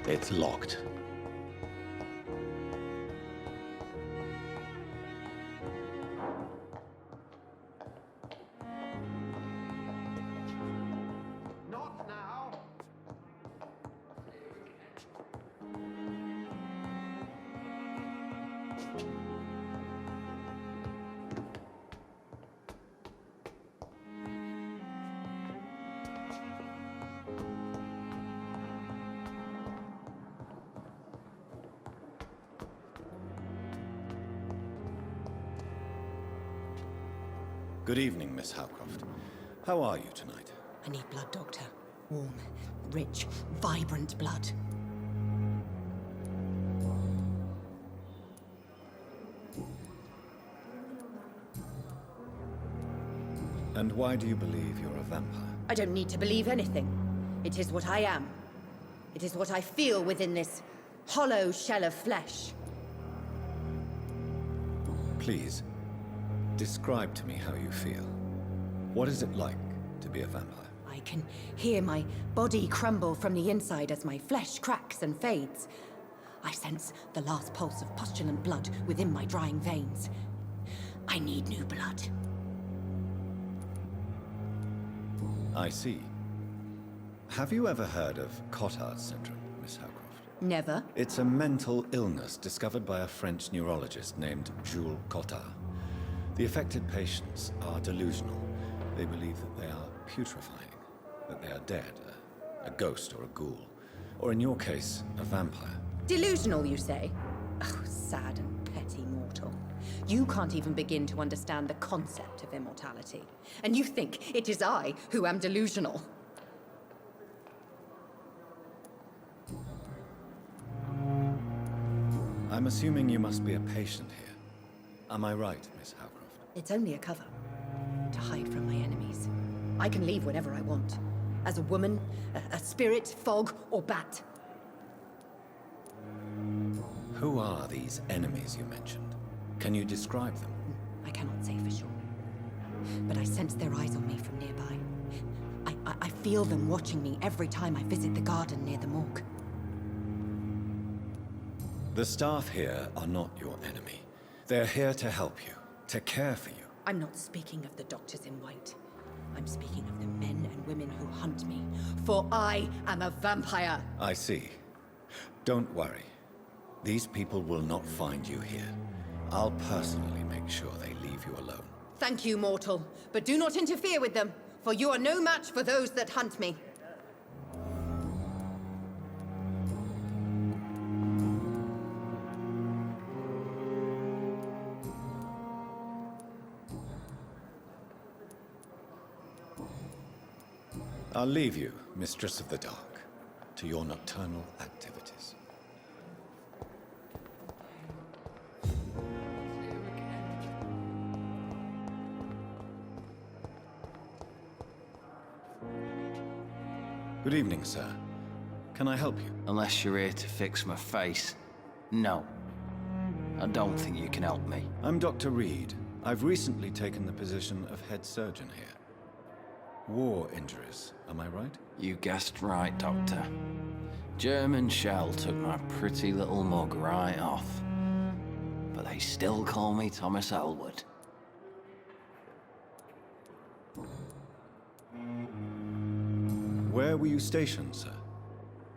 It's locked. Not now! Good evening, Miss Howcroft. How are you tonight? I need blood, Doctor. Warm, rich, vibrant blood. And why do you believe you're a vampire? I don't need to believe anything. It is what I am. It is what I feel within this hollow shell of flesh. Please, describe to me how you feel. What is it like to be a vampire? I can hear my body crumble from the inside as my flesh cracks and fades. I sense the last pulse of postulant blood within my drying veins. I need new blood. I see. Have you ever heard of Cotard syndrome, Miss Howcroft? Never. It's a mental illness discovered by a French neurologist named Jules Cotard. The affected patients are delusional. They believe that they are putrefying, that they are dead, a ghost or a ghoul, or in your case, a vampire. Delusional, you say? Oh, sad and petty mortal. You can't even begin to understand the concept of immortality. And you think it is I who am delusional. I'm assuming you must be a patient here. Am I right, Miss Howcroft? It's only a cover. To hide from my enemies. I can leave whenever I want. As a woman, a spirit, fog, or bat. Who are these enemies you mentioned? Can you describe them? I cannot say for sure. But I sense their eyes on me from nearby. I feel them watching me every time I visit the garden near the morgue. The staff here are not your enemy. They're here to help you, to care for you. I'm not speaking of the doctors in white. I'm speaking of the men and women who hunt me. For I am a vampire! I see. Don't worry. These people will not find you here. I'll personally make sure they leave you alone. Thank you, mortal. But do not interfere with them, for you are no match for those that hunt me. I'll leave you, Mistress of the Dark, to your nocturnal activities. Good evening, sir. Can I help you? Unless you're here to fix my face. No. I don't think you can help me. I'm Dr. Reed. I've recently taken the position of head surgeon here. War injuries, am I right? You guessed right, Doctor. German shell took my pretty little mug right off. But they still call me Thomas Elwood. Where were you stationed, sir?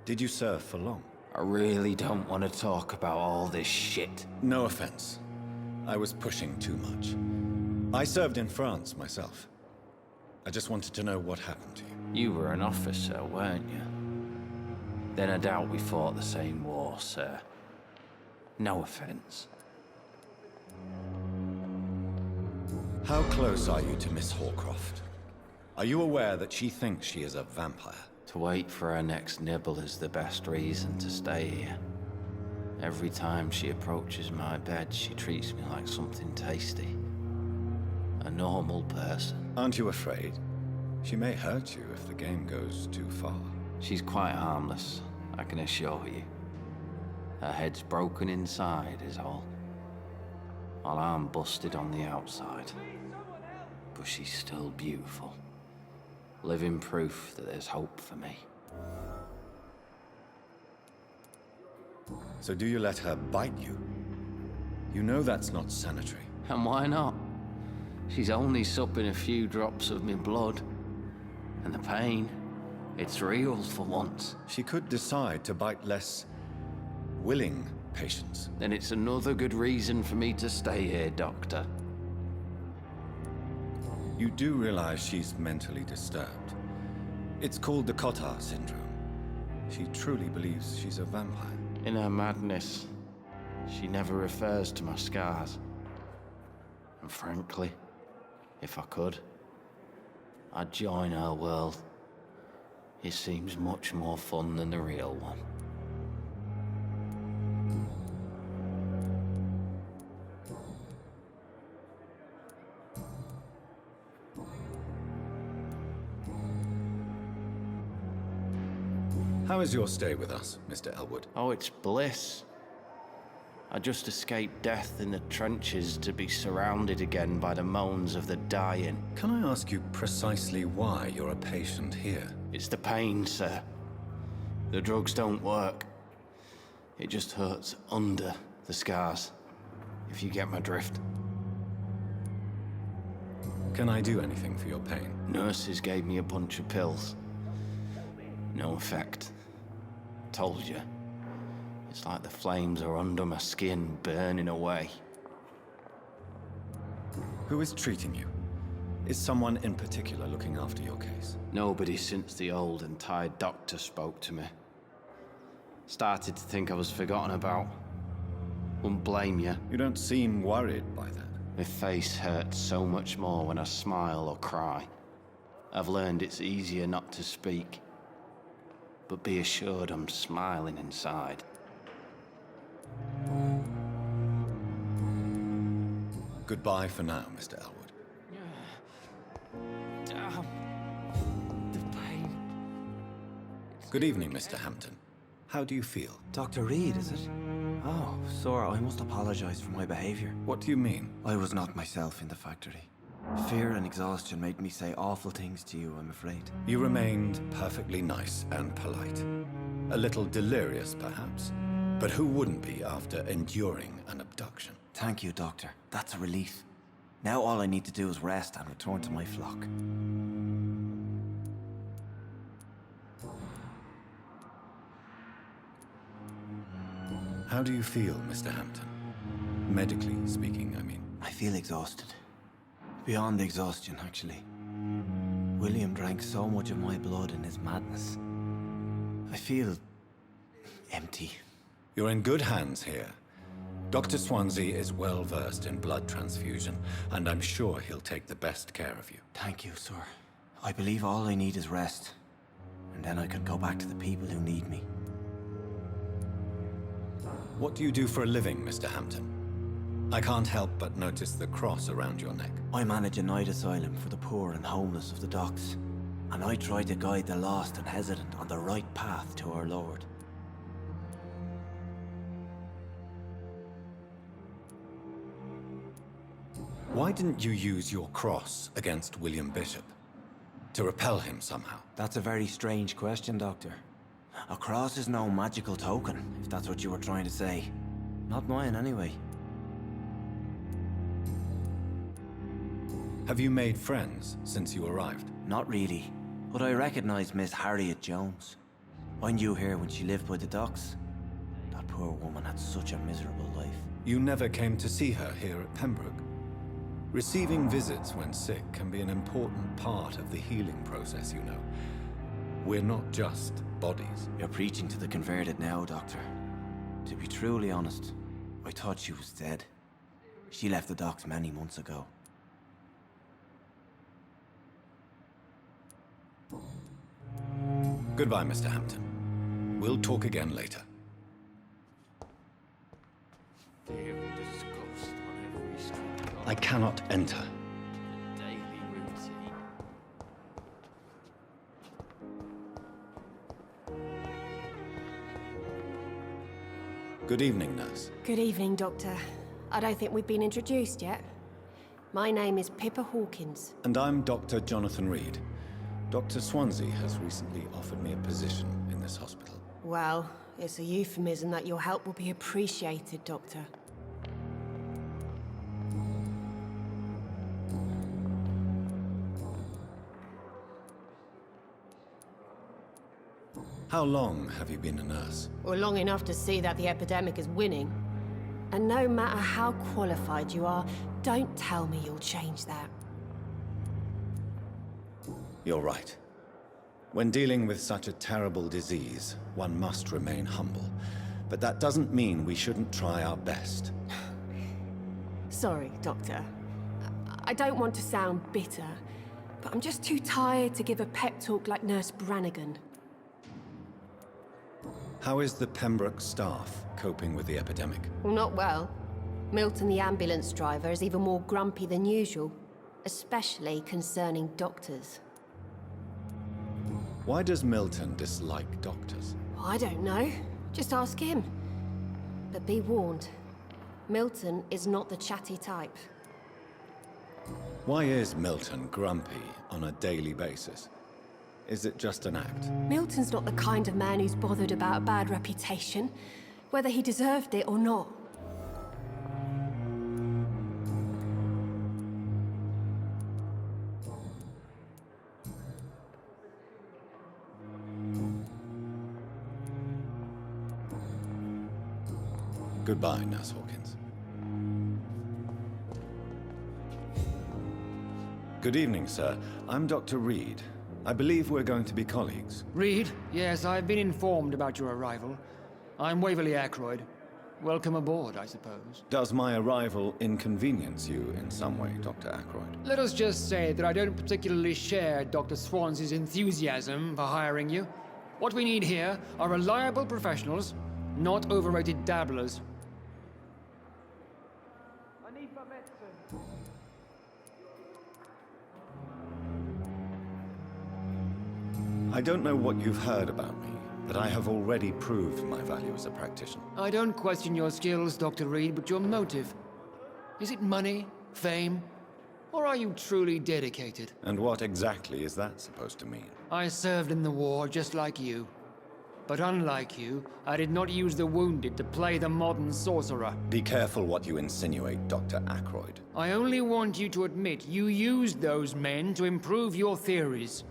Did you serve for long? I really don't want to talk about all this shit. No offense. I was pushing too much. I served in France myself. I just wanted to know what happened to you. You were an officer, weren't you? Then I doubt we fought the same war, sir. No offense. How close are you to Miss Hawcroft? Are you aware that she thinks she is a vampire? To wait for her next nibble is the best reason to stay here. Every time she approaches my bed, she treats me like something tasty. A normal person. Aren't you afraid? She may hurt you if the game goes too far. She's quite harmless, I can assure you. Her head's broken inside is all. While I'm busted on the outside. But she's still beautiful. Living proof that there's hope for me. So do you let her bite you? You know that's not sanitary. And why not? She's only supping a few drops of my blood. And the pain, it's real for once. She could decide to bite less willing patients. Then it's another good reason for me to stay here, Doctor. You do realize she's mentally disturbed. It's called the Cotter syndrome. She truly believes she's a vampire. In her madness, she never refers to my scars. And frankly, if I could, I'd join her world. It seems much more fun than the real one. How is your stay with us, Mr. Elwood? Oh, it's bliss. I just escaped death in the trenches to be surrounded again by the moans of the dying. Can I ask you precisely why you're a patient here? It's the pain, sir. The drugs don't work. It just hurts under the scars, if you get my drift. Can I do anything for your pain? Nurses gave me a bunch of pills. No effect. Told you. It's like the flames are under my skin, burning away. Who is treating you? Is someone in particular looking after your case? Nobody since the old and tired doctor spoke to me. Started to think I was forgotten about. Wouldn't blame you. You don't seem worried by that. My face hurts so much more when I smile or cry. I've learned it's easier not to speak. But be assured I'm smiling inside. Goodbye for now, Mr. Elwood. Damn. The pain. Good evening, Mr. Hampton. How do you feel? Dr. Reed, is it? Oh, sir, I must apologize for my behavior. What do you mean? I was not myself in the factory. Fear and exhaustion made me say awful things to you, I'm afraid. You remained perfectly nice and polite. A little delirious, perhaps. But who wouldn't be after enduring an abduction? Thank you, Doctor. That's a relief. Now all I need to do is rest and return to my flock. How do you feel, Mr. Hampton? Medically speaking, I mean. I feel exhausted. Beyond exhaustion, actually. William drank so much of my blood in his madness. I feel empty. You're in good hands here. Dr. Swansea is well versed in blood transfusion, and I'm sure he'll take the best care of you. Thank you, sir. I believe all I need is rest. And then I can go back to the people who need me. What do you do for a living, Mr. Hampton? I can't help but notice the cross around your neck. I manage a night asylum for the poor and homeless of the docks. And I try to guide the lost and hesitant on the right path to our Lord. Why didn't you use your cross against William Bishop? To repel him somehow? That's a very strange question, Doctor. A cross is no magical token, if that's what you were trying to say. Not mine, anyway. Have you made friends since you arrived? Not really, but I recognize Miss Harriet Jones. I knew her when she lived by the docks. That poor woman had such a miserable life. You never came to see her here at Pembroke? Receiving visits when sick can be an important part of the healing process, you know. We're not just bodies. You're preaching to the converted now, Doctor. To be truly honest, I thought she was dead. She left the docks many months ago. Goodbye, Mr. Hampton. We'll talk again later. I cannot enter. Daily routine. Good evening, nurse. Good evening, Doctor. I don't think we've been introduced yet. My name is Pippa Hawkins. And I'm Dr. Jonathan Reed. Dr. Swansea has recently offered me a position in this hospital. Well, It's a euphemism that your help will be appreciated, Doctor. How long have you been a nurse? Or long enough to see that the epidemic is winning. And no matter how qualified you are, don't tell me you'll change that. You're right. When dealing with such a terrible disease, one must remain humble. But that doesn't mean we shouldn't try our best. Sorry, Doctor. I don't want to sound bitter, but I'm just too tired to give a pep talk like Nurse Brannigan. How is the Pembroke staff coping with the epidemic? Well, not well. Milton, the ambulance driver, is even more grumpy than usual, especially concerning doctors. Why does Milton dislike doctors? I don't know. Just ask him. But be warned, Milton is not the chatty type. Why is Milton grumpy on a daily basis? Is it just an act? Milton's not the kind of man who's bothered about a bad reputation, whether he deserved it or not. Goodbye, Nurse Hawkins. Good evening, sir. I'm Dr. Reed. I believe we're going to be colleagues. Reed, yes, I've been informed about your arrival. I'm Waverly Ackroyd. Welcome aboard, I suppose. Does my arrival inconvenience you in some way, Dr. Ackroyd? Let us just say that I don't particularly share Dr. Swansea's enthusiasm for hiring you. What we need here are reliable professionals, not overrated dabblers. I don't know what you've heard about me, but I have already proved my value as a practitioner. I don't question your skills, Dr. Reed, but your motive. Is it money, fame, or are you truly dedicated? And what exactly is that supposed to mean? I served in the war just like you. But unlike you, I did not use the wounded to play the modern sorcerer. Be careful what you insinuate, Dr. Ackroyd. I only want you to admit you used those men to improve your theories.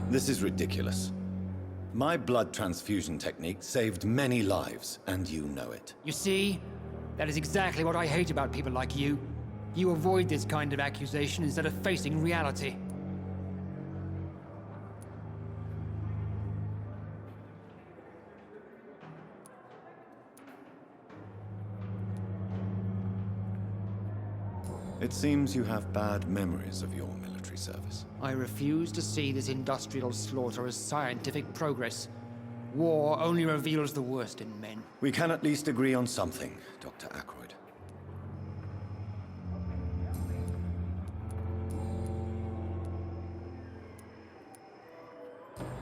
This is ridiculous. My blood transfusion technique saved many lives, and you know it. You see? That is exactly what I hate about people like you. You avoid this kind of accusation instead of facing reality. It seems you have bad memories of your military service. I refuse to see this industrial slaughter as scientific progress. War only reveals the worst in men. We can at least agree on something, Dr. Ackroyd.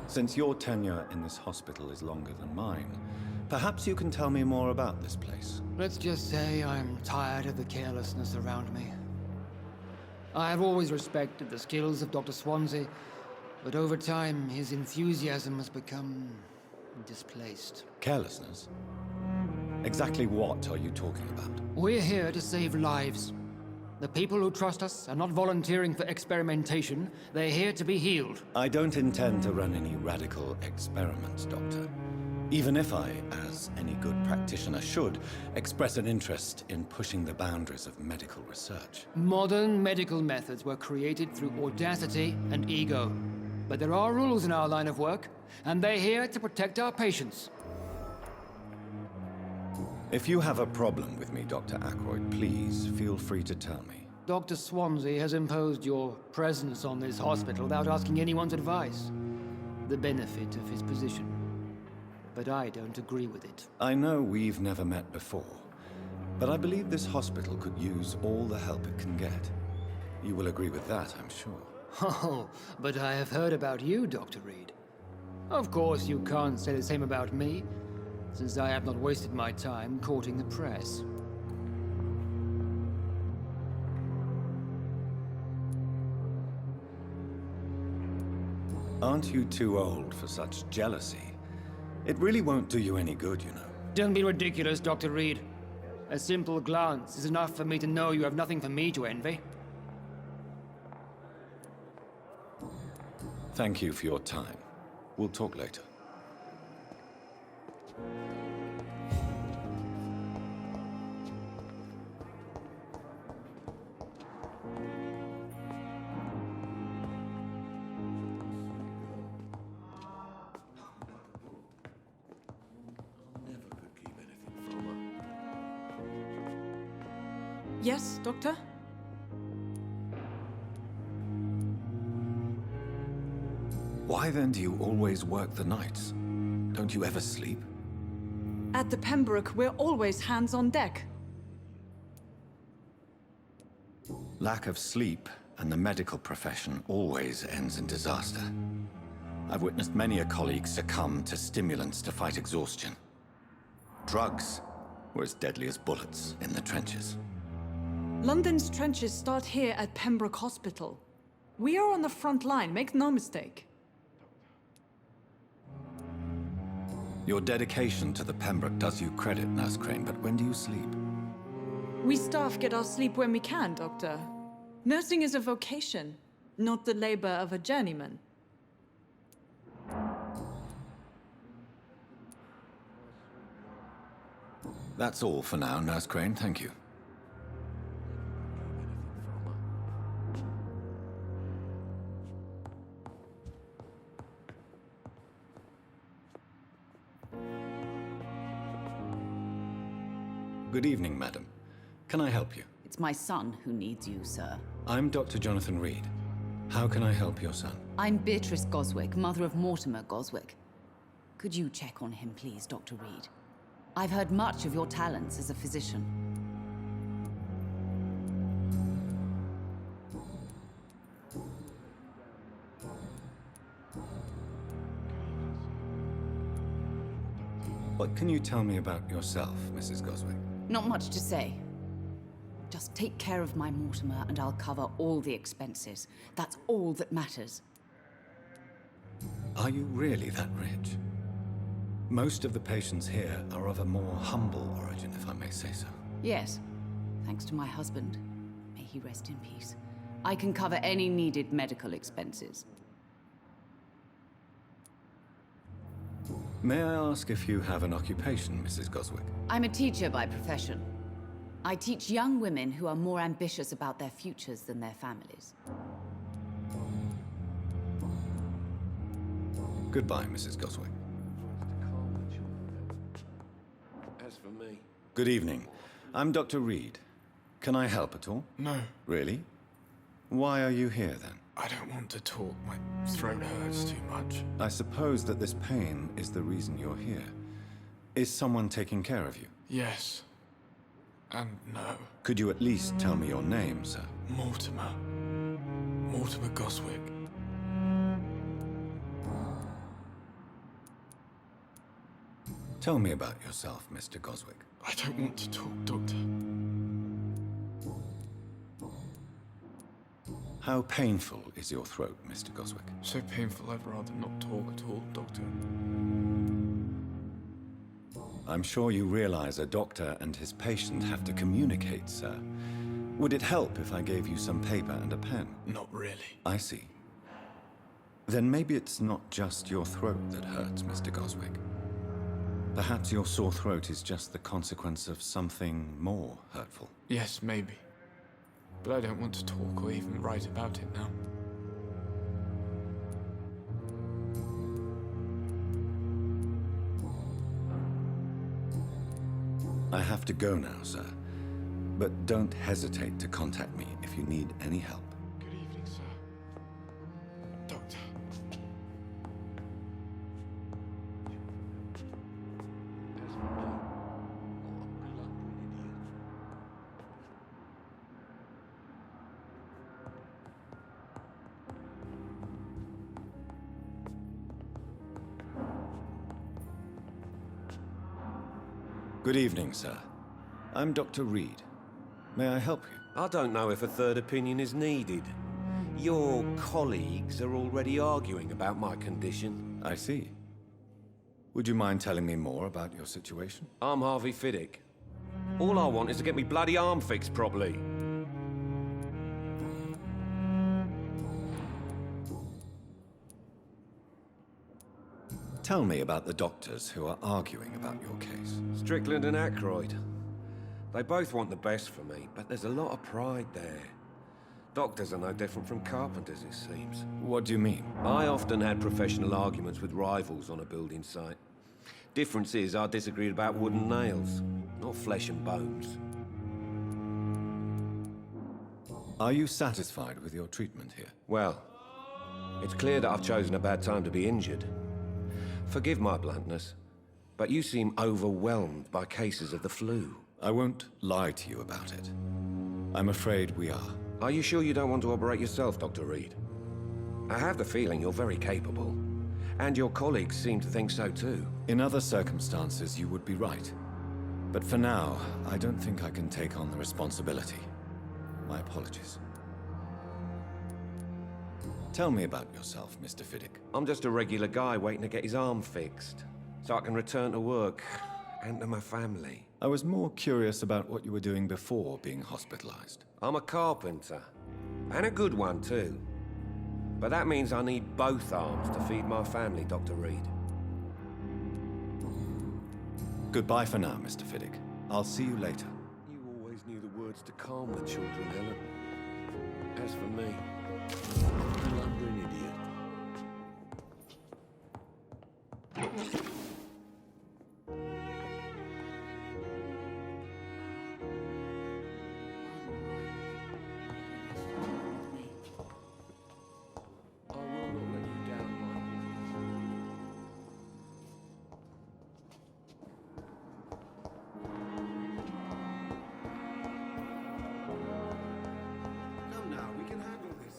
Since your tenure in this hospital is longer than mine, perhaps you can tell me more about this place. Let's just say I'm tired of the carelessness around me. I have always respected the skills of Dr. Swansea, but over time his enthusiasm has become displaced. Carelessness? Exactly what are you talking about? We're here to save lives. The people who trust us are not volunteering for experimentation. They're here to be healed. I don't intend to run any radical experiments, Doctor. Even if I, as any good practitioner should, express an interest in pushing the boundaries of medical research. Modern medical methods were created through audacity and ego. But there are rules in our line of work, and they're here to protect our patients. If you have a problem with me, Dr. Ackroyd, please feel free to tell me. Dr. Swansea has imposed your presence on this hospital without asking anyone's advice. The benefit of his position. But I don't agree with it. I know we've never met before, but I believe this hospital could use all the help it can get. You will agree with that, I'm sure. Oh, but I have heard about you, Dr. Reed. Of course you can't say the same about me, since I have not wasted my time courting the press. Aren't you too old for such jealousy? It really won't do you any good, you know. Don't be ridiculous, Dr. Reed. A simple glance is enough for me to know you have nothing for me to envy. Thank you for your time. We'll talk later. Yes, Doctor? Why then do you always work the nights? Don't you ever sleep? At the Pembroke, we're always hands on deck. Lack of sleep and the medical profession always ends in disaster. I've witnessed many a colleague succumb to stimulants to fight exhaustion. Drugs were as deadly as bullets in the trenches. London's trenches start here at Pembroke Hospital. We are on the front line, make no mistake. Your dedication to the Pembroke does you credit, Nurse Crane, but when do you sleep? We staff get our sleep when we can, Doctor. Nursing is a vocation, not the labor of a journeyman. That's all for now, Nurse Crane, thank you. Good evening, madam. Can I help you? It's my son who needs you, sir. I'm Dr. Jonathan Reed. How can I help your son? I'm Beatrice Goswick, mother of Mortimer Goswick. Could you check on him, please, Dr. Reed? I've heard much of your talents as a physician. What can you tell me about yourself, Mrs. Goswick? Not much to say. Just take care of my Mortimer and I'll cover all the expenses. That's all that matters. Are you really that rich? Most of the patients here are of a more humble origin, if I may say so. Yes, thanks to my husband. May he rest in peace. I can cover any needed medical expenses. May I ask if you have an occupation, Mrs. Goswick? I'm a teacher by profession. I teach young women who are more ambitious about their futures than their families. Goodbye, Mrs. Goswick. As for me, Good evening. I'm Dr. Reed. Can I help at all? No, Really? Why are you here, then? I don't want to talk. My throat hurts too much. I suppose that this pain is the reason you're here. Is someone taking care of you? Yes. And no. Could you at least tell me your name, sir? Mortimer. Mortimer Goswick. Tell me about yourself, Mr. Goswick. I don't want to talk, Doctor. How painful is your throat, Mr. Goswick? So painful I'd rather not talk at all, Doctor. I'm sure you realize a doctor and his patient have to communicate, sir. Would it help if I gave you some paper and a pen? Not really. I see. Then maybe it's not just your throat that hurts, Mr. Goswick. Perhaps your sore throat is just the consequence of something more hurtful. Yes, maybe. But I don't want to talk or even write about it now. I have to go now, sir. But don't hesitate to contact me if you need any help. Good evening, sir. Doctor. as for me, well, I'm reluctant idiot. Good evening, sir. I'm Dr. Reed. May I help you? I don't know if a third opinion is needed. Your colleagues are already arguing about my condition. I see. Would you mind telling me more about your situation? I'm Harvey Fiddick. All I want is to get me bloody arm fixed properly. Tell me about the doctors who are arguing about your case. Strickland and Aykroyd. They both want the best for me, but there's a lot of pride there. Doctors are no different from carpenters, it seems. What do you mean? I often had professional arguments with rivals on a building site. Difference is, I disagreed about wooden nails, not flesh and bones. Are you satisfied with your treatment here? Well, it's clear that I've chosen a bad time to be injured. Forgive my bluntness, but you seem overwhelmed by cases of the flu. I won't lie to you about it. I'm afraid we are. Are you sure you don't want to operate yourself, Dr. Reed? I have the feeling you're very capable, and your colleagues seem to think so too. In other circumstances, you would be right. But for now, I don't think I can take on the responsibility. My apologies. Tell me about yourself, Mr. Fiddick. I'm just a regular guy waiting to get his arm fixed, so I can return to work and to my family. I was more curious about what you were doing before being hospitalized. I'm a carpenter, and a good one too. But that means I need both arms to feed my family, Dr. Reed. Goodbye for now, Mr. Fiddick. I'll see you later. You always knew the words to calm the children, Ellen. As for me, I'm an idiot. I will not let you down, Michael. Come now, we can handle this.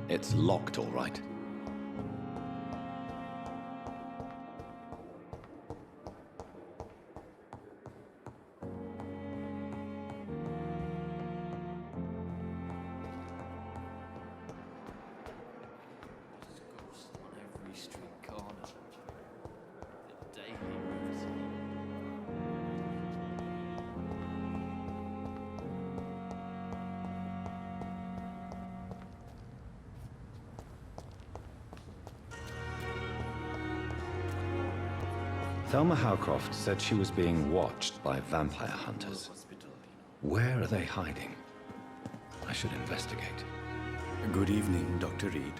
It's locked, all right. On every street corner. The daily routine. Thelma Howcroft said she was being watched by vampire hunters. Where are they hiding? I should investigate. Good evening, Dr. Reed.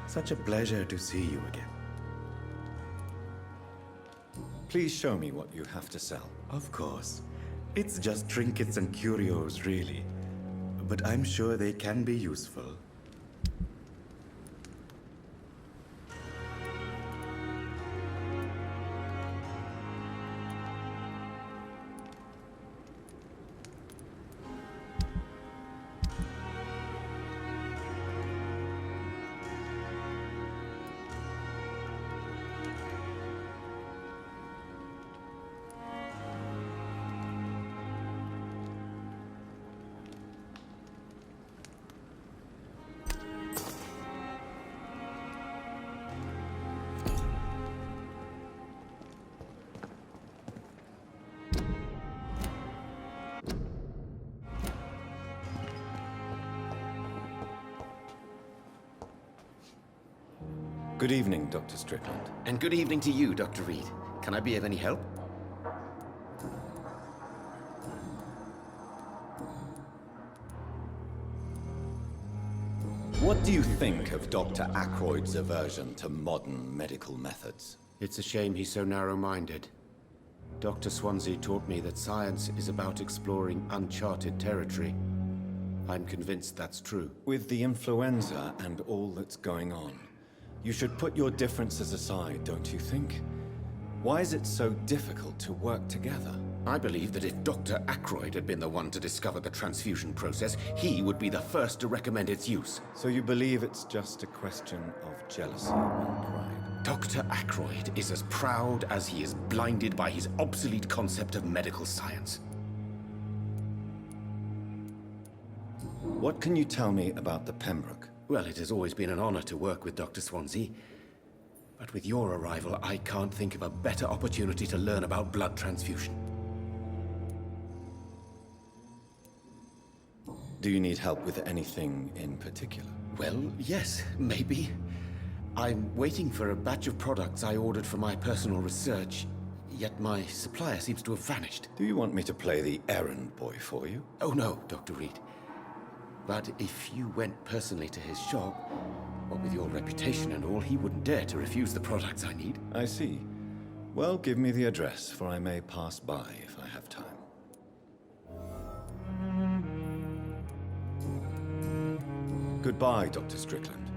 Such a pleasure to see you again. Please show me what you have to sell. Of course. It's just trinkets and curios, really. But I'm sure they can be useful. Good evening, Dr. Strickland. And good evening to you, Dr. Reed. Can I be of any help? What do you think of Dr. Ackroyd's aversion to modern medical methods? It's a shame he's so narrow-minded. Dr. Swansea taught me that science is about exploring uncharted territory. I'm convinced that's true. With the influenza and all that's going on, you should put your differences aside, don't you think? Why is it so difficult to work together? I believe that if Dr. Ackroyd had been the one to discover the transfusion process, he would be the first to recommend its use. So you believe it's just a question of jealousy and pride? Dr. Ackroyd is as proud as he is blinded by his obsolete concept of medical science. What can you tell me about the Pembroke? Well, it has always been an honor to work with Dr. Swansea. But with your arrival, I can't think of a better opportunity to learn about blood transfusion. Do you need help with anything in particular? Well, yes, maybe. I'm waiting for a batch of products I ordered for my personal research, yet my supplier seems to have vanished. Do you want me to play the errand boy for you? Oh no, Dr. Reed. But if you went personally to his shop, what with your reputation and all, he wouldn't dare to refuse the products I need. I see. Well, give me the address, for I may pass by if I have time. Goodbye, Dr. Strickland.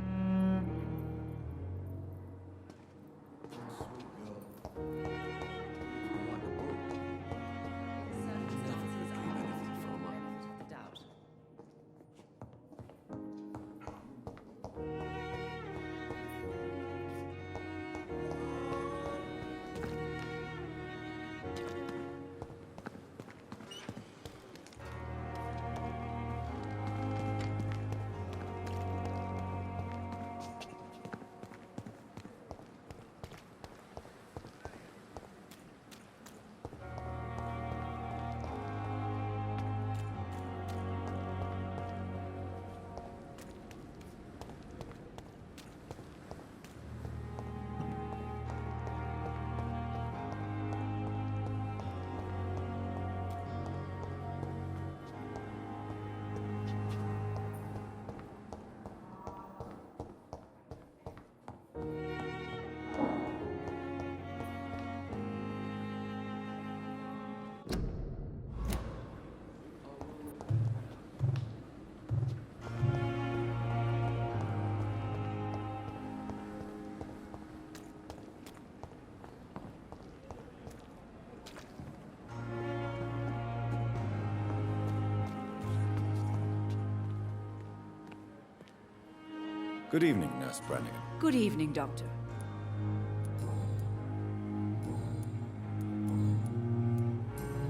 Good evening, Nurse Brannigan. Good evening, Doctor.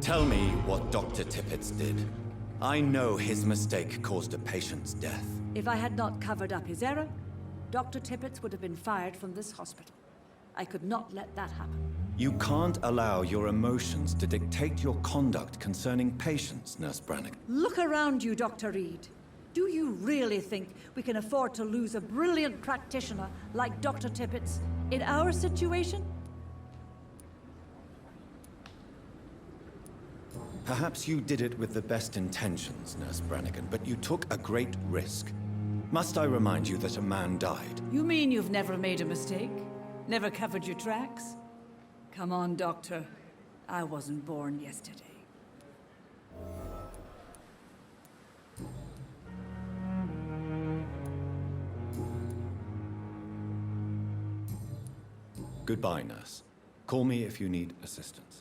Tell me what Dr. Tippett did. I know his mistake caused a patient's death. If I had not covered up his error, Dr. Tippett would have been fired from this hospital. I could not let that happen. You can't allow your emotions to dictate your conduct concerning patients, Nurse Brannigan. Look around you, Dr. Reed. Do you really think we can afford to lose a brilliant practitioner like Dr. Tippett's in our situation? Perhaps you did it with the best intentions, Nurse Brannigan, but you took a great risk. Must I remind you that a man died? You mean you've never made a mistake? Never covered your tracks? Come on, Doctor. I wasn't born yesterday. Goodbye, nurse. Call me if you need assistance.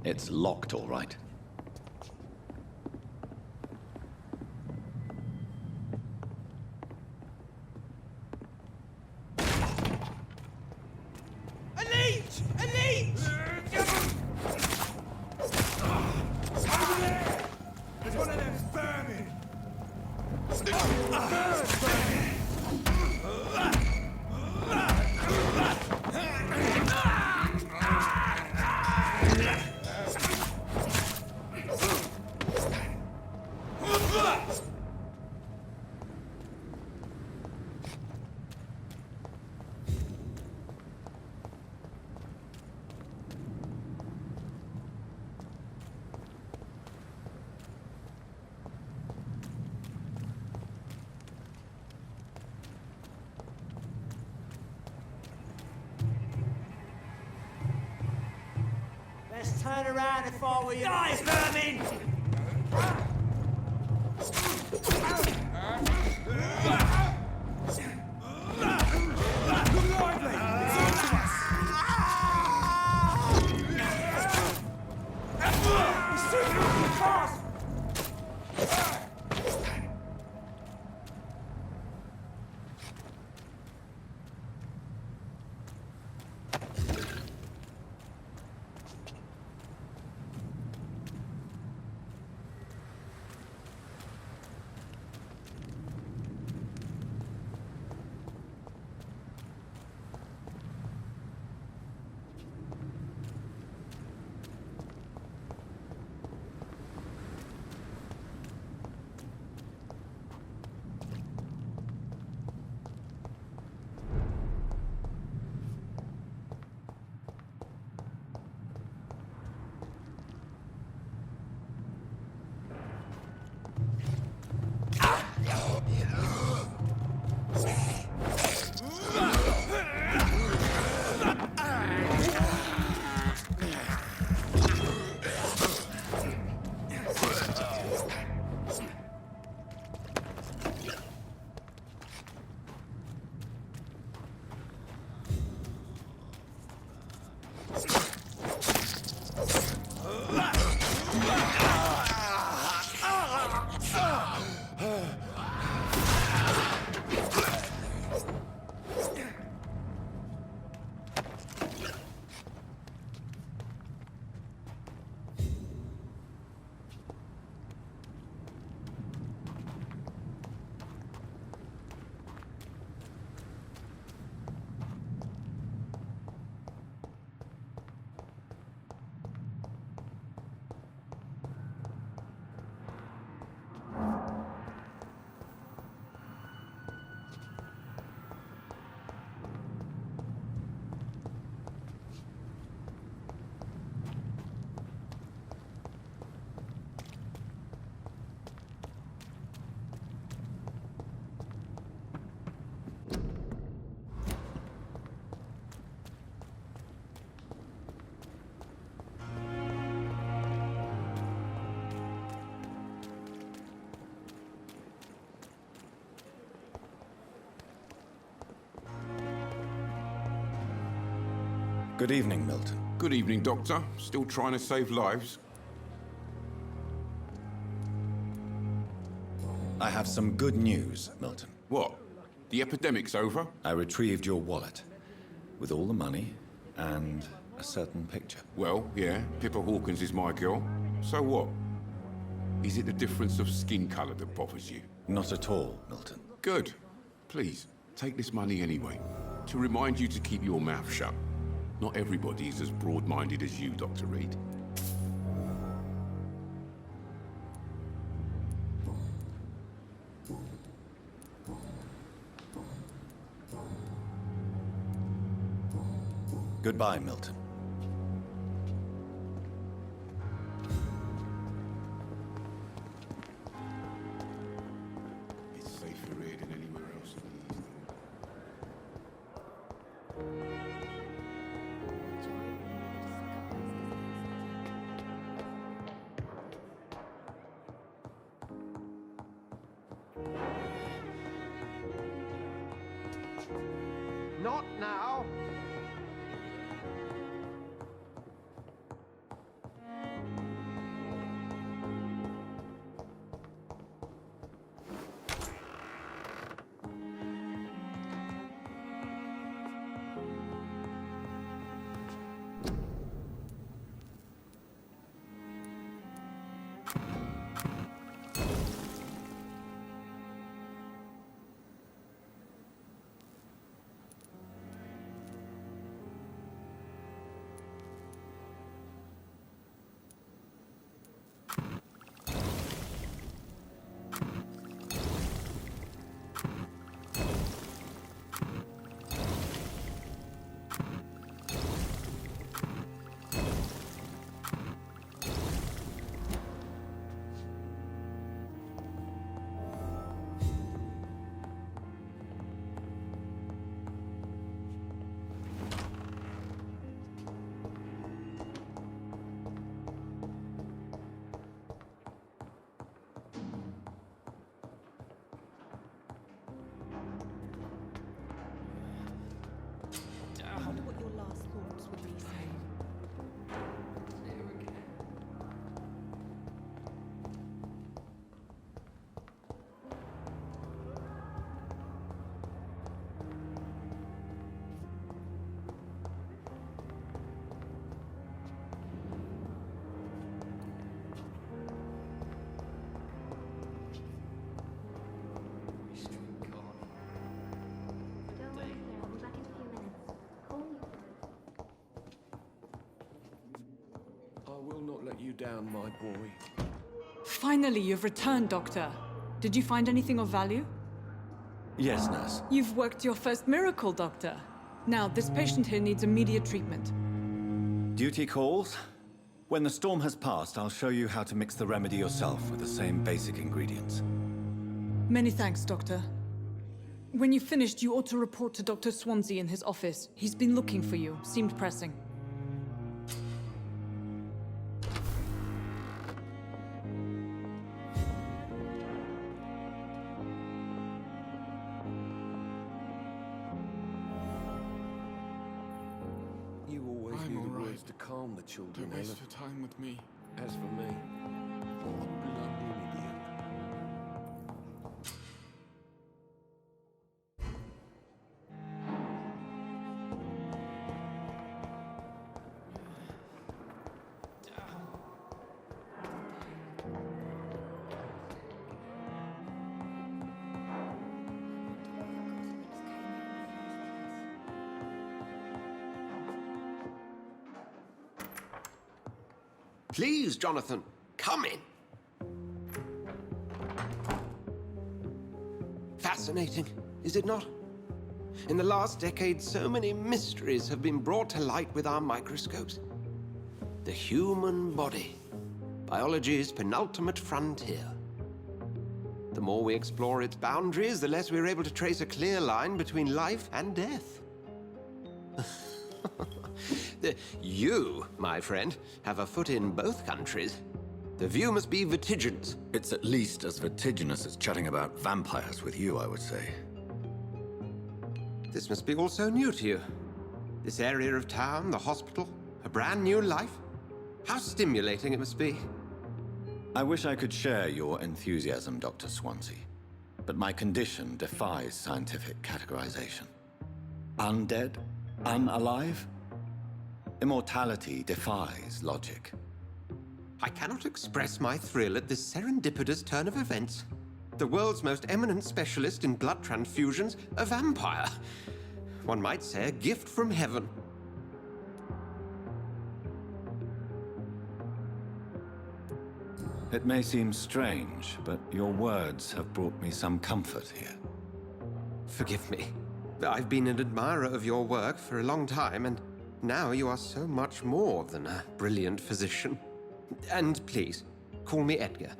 It's locked, all right. Elite! Elite! Over there! There's one of them vermin! Let's turn around if I were you. Die, vermin! Look lively! It's all to us! He's shooting up the fast! Good evening, Milton. Good evening, Doctor. Still trying to save lives? I have some good news, Milton. What? The epidemic's over? I retrieved your wallet, with all the money and a certain picture. Well, yeah, Pippa Hawkins is my girl. So what? Is it the difference of skin color that bothers you? Not at all, Milton. Good. Please, take this money anyway, to remind you to keep your mouth shut. Not everybody is as broad-minded as you, Dr. Reed. Goodbye, Milton. It's safer here than anywhere else in the East. Not now. I will not let you down, my boy. Finally, you've returned, Doctor. Did you find anything of value? Yes, nurse. You've worked your first miracle, Doctor. Now, this patient here needs immediate treatment. Duty calls. When the storm has passed, I'll show you how to mix the remedy yourself with the same basic ingredients. Many thanks, Doctor. When you've finished, you ought to report to Dr. Swansea in his office. He's been looking for you. Seemed pressing. You always I'm knew the all right. words to calm the children, Don't waste Ella. your time with me. As for me, what a blundering idiot. Please, Jonathan, come in. Fascinating, is it not? In the last decade, so many mysteries have been brought to light with our microscopes. The human body, biology's penultimate frontier. The more we explore its boundaries, the less we're able to trace a clear line between life and death. You, my friend, have a foot in both countries. The view must be vertiginous. It's at least as vertiginous as chatting about vampires with you, I would say. This must be all so new to you. This area of town, the hospital, A brand new life? How stimulating it must be. I wish I could share your enthusiasm, Dr. Swansea, but my condition defies scientific categorization. Undead? Unalive? Immortality defies logic. I cannot express my thrill at this serendipitous turn of events. The world's most eminent specialist in blood transfusions, a vampire. One might say a gift from heaven. It may seem strange, but your words have brought me some comfort here. Forgive me. I've been an admirer of your work for a long time, and now you are so much more than a brilliant physician. And please, call me Edgar.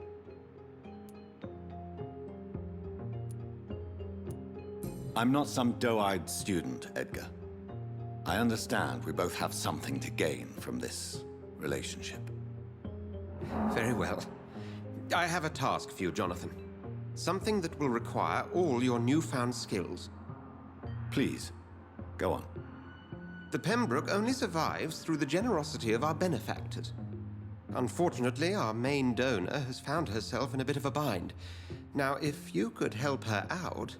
I'm not some doe-eyed student, Edgar. I understand we both have something to gain from this relationship. Very well. I have a task for you, Jonathan. Something that will require all your newfound skills. Please, go on. The Pembroke only survives through the generosity of our benefactors. Unfortunately, our main donor has found herself in a bit of a bind. Now, if you could help her out...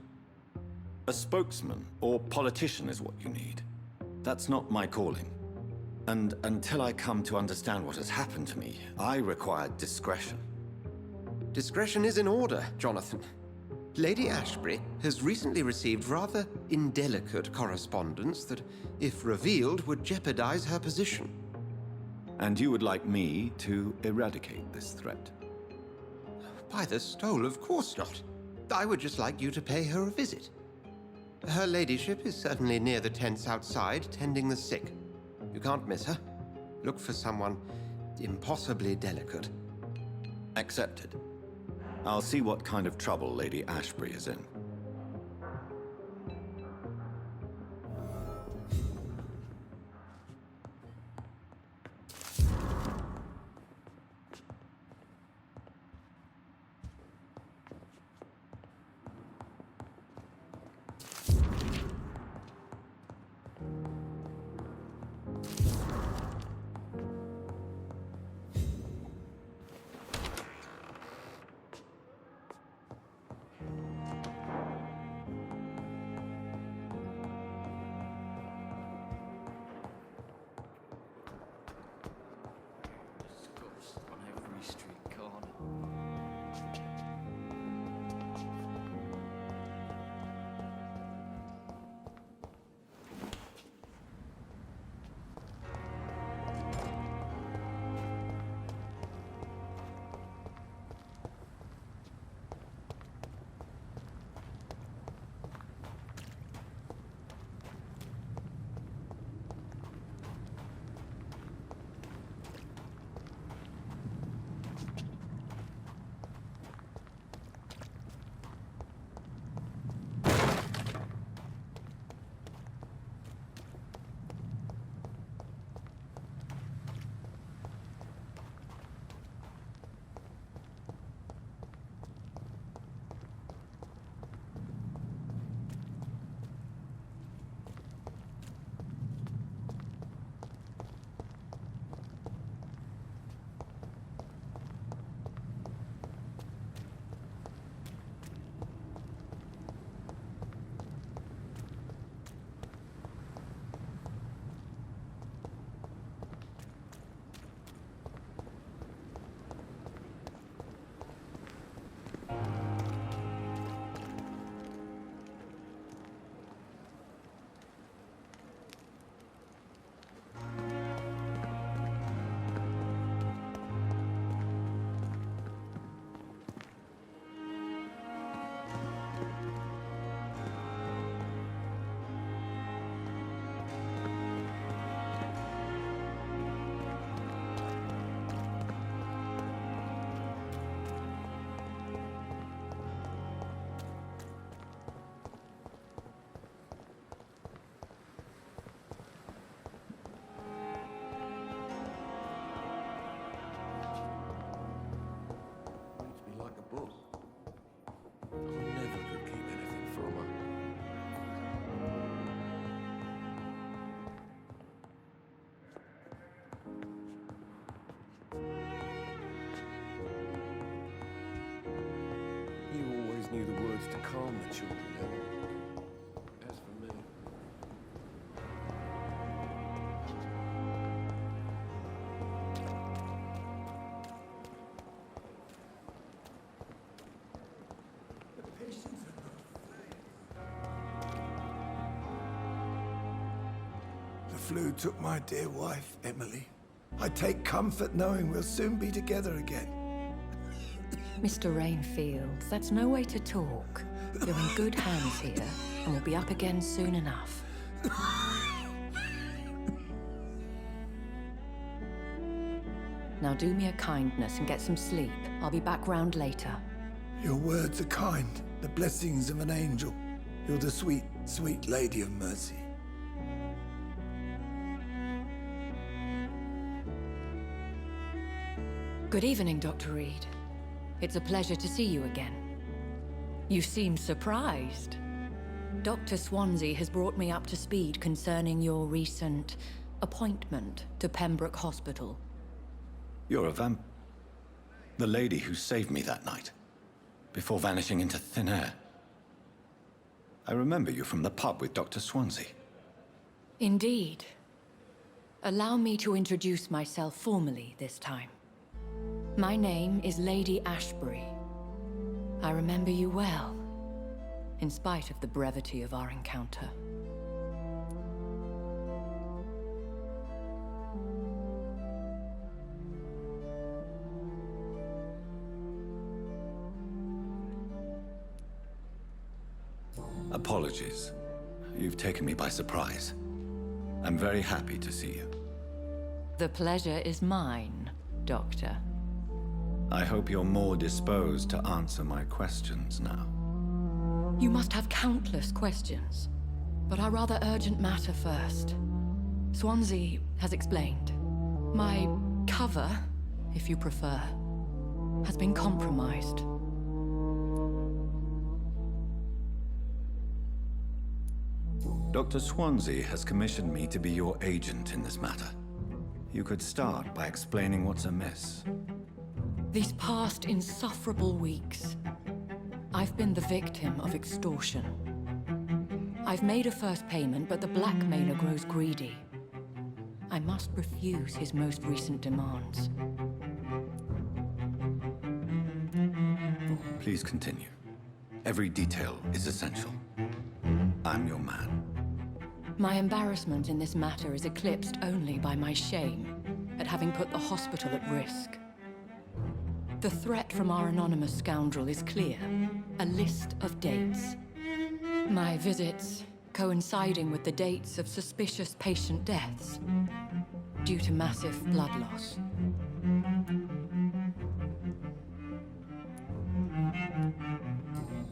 A spokesman or politician is what you need. That's not my calling. And until I come to understand what has happened to me, I require discretion. Discretion is in order, Jonathan. Lady Ashbury has recently received rather indelicate correspondence that, if revealed, would jeopardize her position. And you would like me to eradicate this threat? By the stole, of course not. I would just like you to pay her a visit. Her ladyship is certainly near the tents outside, tending the sick. You can't miss her. Look for someone impossibly delicate. Accepted. I'll see what kind of trouble Lady Ashbury is in. always knew the words to calm the children. As for me... The flu took my dear wife, Emily. I take comfort knowing we'll soon be together again. Mr. Rainfield, that's no way to talk. You're in good hands here, and we'll be up again soon enough. Now do me a kindness and get some sleep. I'll be back round later. Your words are kind, the blessings of an angel. You're the sweet, sweet Lady of Mercy. Good evening, Dr. Reed. It's a pleasure to see you again. You seem surprised. Dr. Swansea has brought me up to speed concerning your recent appointment to Pembroke Hospital. You're a the lady who saved me that night, before vanishing into thin air. I remember you from the pub with Dr. Swansea. Indeed. Allow me to introduce myself formally this time. My name is Lady Ashbury. I remember you well, in spite of the brevity of our encounter. Apologies. You've taken me by surprise. I'm very happy to see you. The pleasure is mine, Doctor. I hope you're more disposed to answer my questions now. You must have countless questions, but our rather urgent matter first. Swansea has explained. My cover, if you prefer, has been compromised. Dr. Swansea has commissioned me to be your agent in this matter. You could start by explaining what's amiss. These past insufferable weeks, I've been the victim of extortion. I've made a first payment, but the blackmailer grows greedy. I must refuse his most recent demands. Please continue. Every detail is essential. I'm your man. My embarrassment in this matter is eclipsed only by my shame at having put the hospital at risk. The threat from our anonymous scoundrel is clear. A list of dates. My visits coinciding with the dates of suspicious patient deaths due to massive blood loss.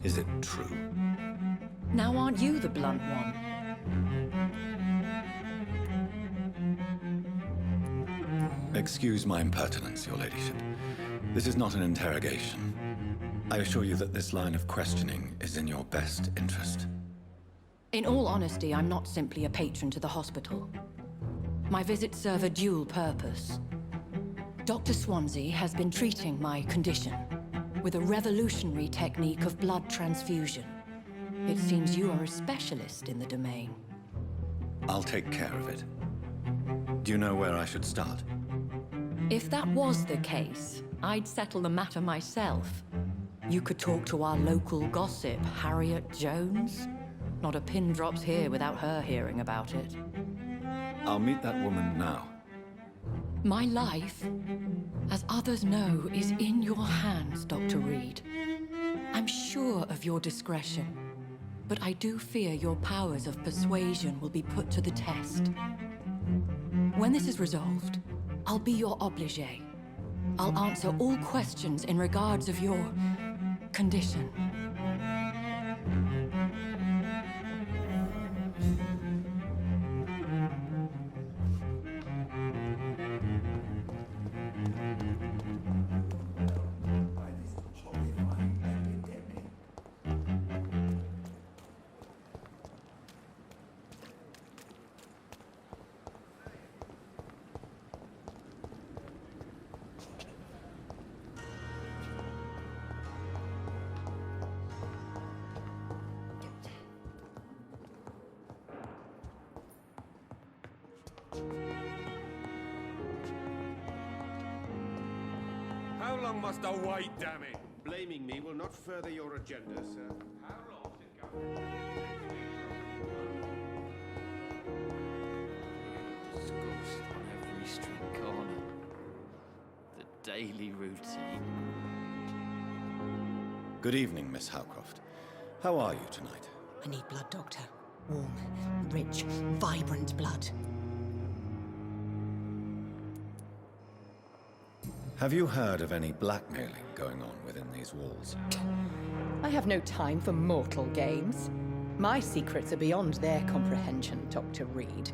Is it true? Now aren't you the blunt one? Excuse my impertinence, your ladyship. This is not an interrogation. I assure you that this line of questioning is in your best interest. In all honesty, I'm not simply a patron to the hospital. My visits serve a dual purpose. Dr. Swansea has been treating my condition with a revolutionary technique of blood transfusion. It seems you are a specialist in the domain. I'll take care of it. Do you know where I should start? If that was the case, I'd settle the matter myself. You could talk to our local gossip, Harriet Jones. Not a pin drops here without her hearing about it. I'll meet that woman now. My life, as others know, is in your hands, Dr. Reed. I'm sure of your discretion, but I do fear your powers of persuasion will be put to the test. When this is resolved, I'll be your obligé. I'll answer all questions in regards of your condition. long must I wait, damn it? Blaming me will not further your agenda, sir. How long Disgust on every street corner. The daily routine. Good evening, Miss Howcroft. How are you tonight? I need blood, Doctor. Warm, rich, vibrant blood. Have you heard of any blackmailing going on within these walls? I have no time for mortal games. My secrets are beyond their comprehension, Dr. Reed.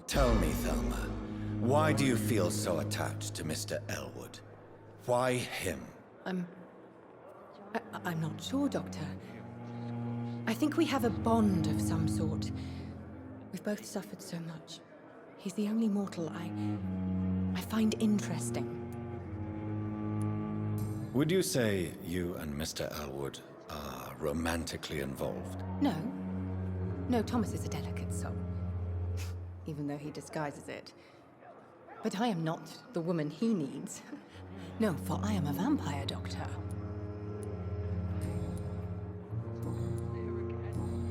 Tell me, Thelma, why do you feel so attached to Mr. Elwood? Why him? I'm not sure, Doctor. I think we have a bond of some sort. We've both suffered so much. He's the only mortal I find interesting. Would you say you and Mr. Elwood are romantically involved? No. No, Thomas is a delicate soul. Even though he disguises it. But I am not the woman he needs. No, for I am a vampire, Doctor.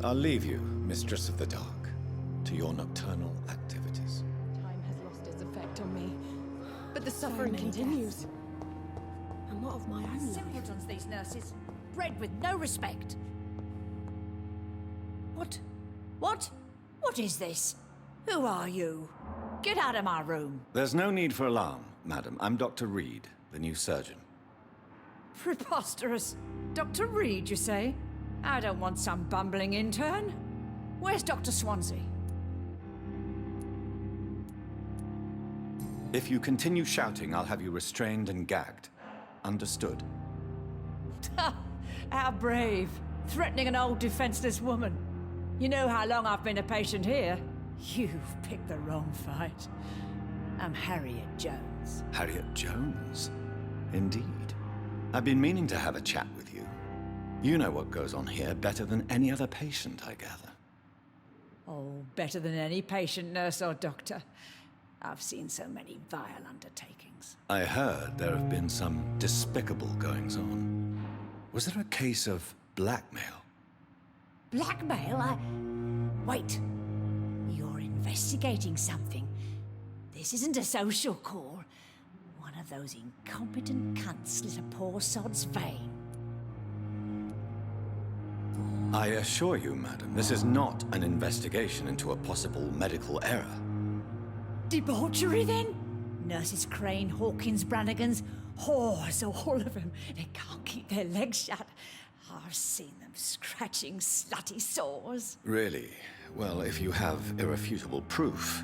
I'll leave you, Mistress of the Dark, to your nocturnal activities. Time has lost its effect on me. But the suffering continues. And what of my own life? Simpletons, these nurses. Bred with no respect. What? What is this? Who are you? Get out of my room. There's no need for alarm, madam. I'm Dr. Reed, the new surgeon. Preposterous. Dr. Reed, you say? I don't want some bumbling intern. Where's Dr. Swansea? If you continue shouting, I'll have you restrained and gagged. Understood? How brave. Threatening an old defenseless woman. You know how long I've been a patient here. You've picked the wrong fight. I'm Harriet Jones. Harriet Jones? Indeed. I've been meaning to have a chat with you. You know what goes on here better than any other patient, I gather. Oh, better than any patient, nurse or doctor. I've seen so many vile undertakings. I heard there have been some despicable goings-on. Was there a case of blackmail? Blackmail? Wait. You're investigating something. This isn't a social call. One of those incompetent cunts slit a poor sod's vein. I assure you, madam, this is not an investigation into a possible medical error. Debauchery, then? Nurses Crane, Hawkins, Brannigans, whores, all of them. They can't keep their legs shut. I've seen them scratching slutty sores. Really? Well, if you have irrefutable proof,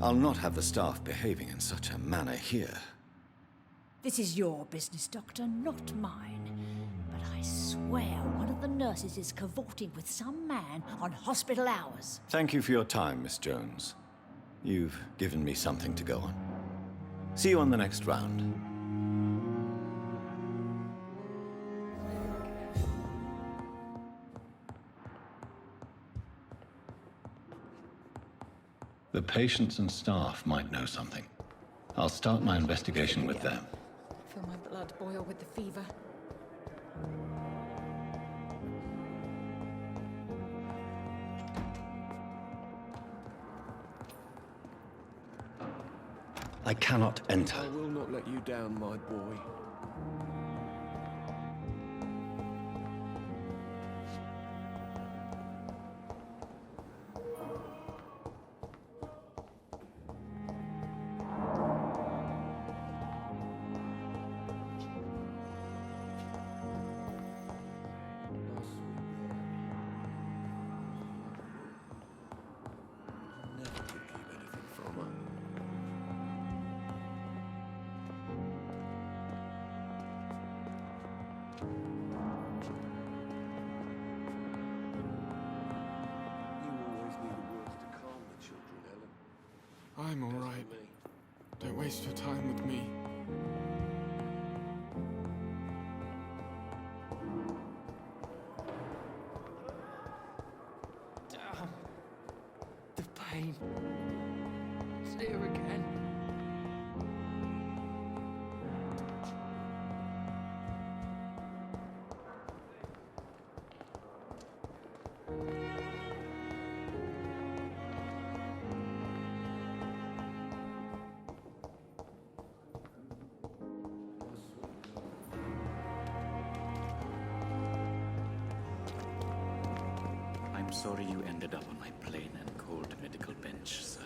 I'll not have the staff behaving in such a manner here. This is your business, Doctor, not mine. But I swear one of the nurses is cavorting with some man on hospital hours. Thank you for your time, Miss Jones. You've given me something to go on. See you on the next round. The patients and staff might know something. I'll start my investigation with them. I feel my blood boil with the fever. I cannot enter. I will not let you down, my boy. I'm all right. Don't waste your time with me. Damn. The pain. It's here again. sorry you ended up on my plain and cold medical bench, sir.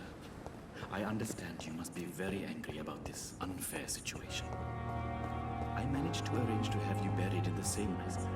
I understand you must be very angry about this unfair situation. I managed to arrange to have you buried in the same prison.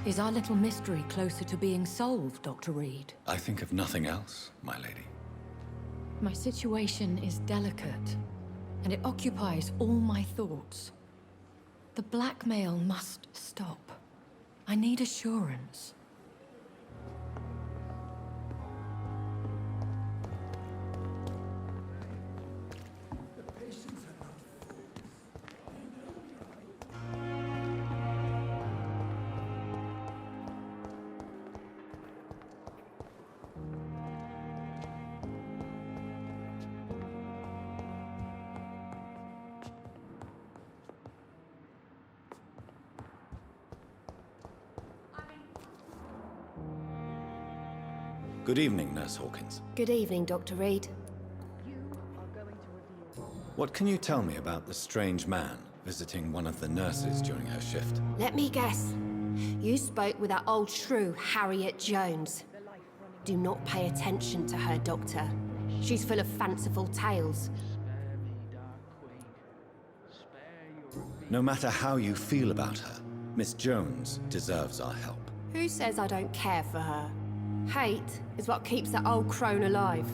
Is our little mystery closer to being solved, Dr. Reed? I think of nothing else, my lady. My situation is delicate, and it occupies all my thoughts. The blackmail must stop. I need assurance. Good evening, Nurse Hawkins. Good evening, Dr. Reed. What can you tell me about the strange man visiting one of the nurses during her shift? Let me guess. You spoke with that old shrew, Harriet Jones. Do not pay attention to her, Doctor. She's full of fanciful tales. No matter how you feel about her, Miss Jones deserves our help. Who says I don't care for her? Hate is what keeps that old crone alive.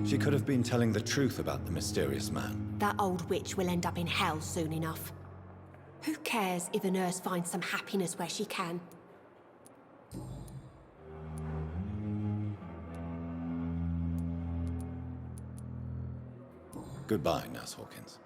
She could have been telling the truth about the mysterious man. That old witch will end up in hell soon enough. Who cares if a nurse finds some happiness where she can? Goodbye, Nurse Hawkins.